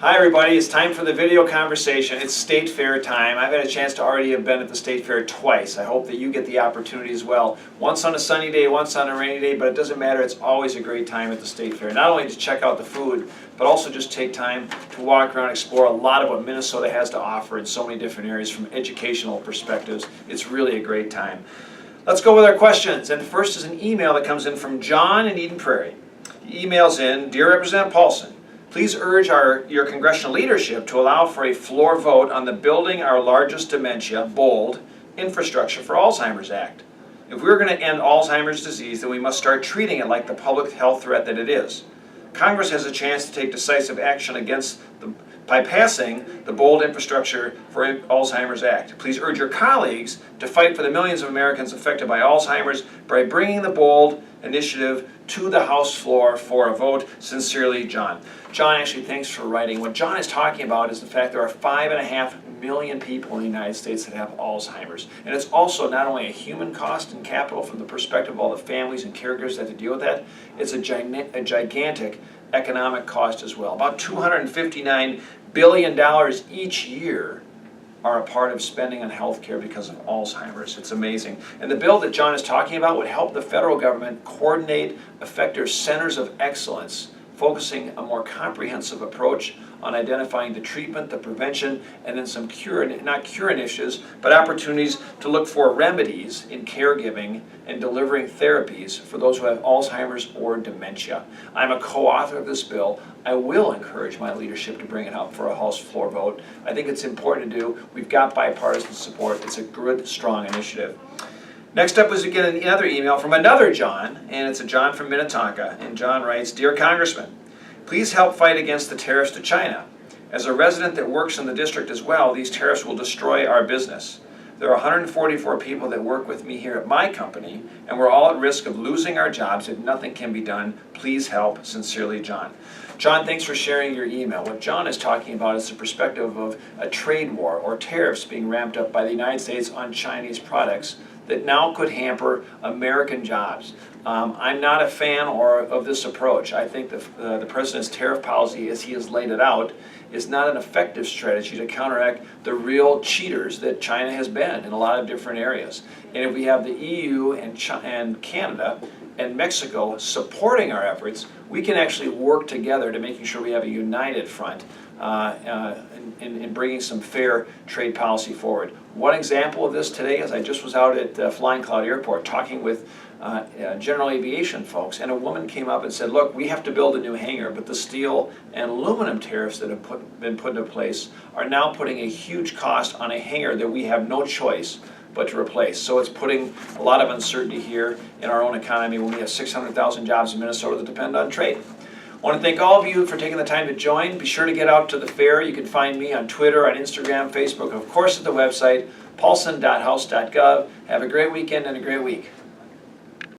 Hi everybody, it's time for the video conversation. It's State Fair time. I've had a chance to already have been at the State Fair twice. I hope that you get the opportunity as well. Once on a sunny day, once on a rainy day, but it doesn't matter. It's always a great time at the State Fair. Not only to check out the food, but also just take time to walk around and explore a lot of what Minnesota has to offer in so many different areas from educational perspectives. It's really a great time. Let's go with our questions. And first is an email that comes in from John in Eden Prairie. He emails in, Dear Representative Paulsen, please urge your congressional leadership to allow for a floor vote on the Building Our Largest Dementia, bold, Infrastructure for Alzheimer's Act. If we're going to end Alzheimer's disease, then we must start treating it like the public health threat that it is. Congress has a chance to take decisive action by passing the bold Infrastructure for Alzheimer's Act. Please urge your colleagues to fight for the millions of Americans affected by Alzheimer's by bringing the bold initiative to the House floor for a vote. Sincerely, John. John, actually, thanks for writing. What John is talking about is the fact there are 5.5 million people in the United States that have Alzheimer's. And it's also not only a human cost and capital from the perspective of all the families and caregivers that have to deal with that, it's a gigantic economic cost as well. About $259 billion each year are a part of spending on health care because of Alzheimer's. It's amazing. And the bill that John is talking about would help the federal government coordinate effective centers of excellence, focusing a more comprehensive approach on identifying the treatment, the prevention, and then some not cure initiatives, but opportunities to look for remedies in caregiving and delivering therapies for those who have Alzheimer's or dementia. I'm a co-author of this bill. I will encourage my leadership to bring it up for a House floor vote. I think it's important to do. We've got bipartisan support. It's a good, strong initiative. Next up is again another email from another John, and it's a John from Minnetonka. And John writes, Dear Congressman, please help fight against the tariffs to China. As a resident that works in the district as well, these tariffs will destroy our business. There are 144 people that work with me here at my company, and we're all at risk of losing our jobs if nothing can be done. Please help. Sincerely, John. John, thanks for sharing your email. What John is talking about is the perspective of a trade war or tariffs being ramped up by the United States on Chinese products that now could hamper American jobs. I'm not a fan of this approach. I think the President's tariff policy, as he has laid it out, is not an effective strategy to counteract the real cheaters that China has been in a lot of different areas. And if we have the EU and Canada and Mexico supporting our efforts, we can actually work together to making sure we have a united front in bringing some fair trade policy forward. One example of this today is I just was out at Flying Cloud Airport talking with general aviation folks, and a woman came up and said, look, we have to build a new hangar, but the steel and aluminum tariffs that have been put into place are now putting a huge cost on a hangar that we have no choice but to replace. So it's putting a lot of uncertainty here in our own economy when we have 600,000 jobs in Minnesota that depend on trade. I want to thank all of you for taking the time to join. Be sure to get out to the fair. You can find me on Twitter, on Instagram, Facebook, and of course at the website, paulsen.house.gov. Have a great weekend and a great week.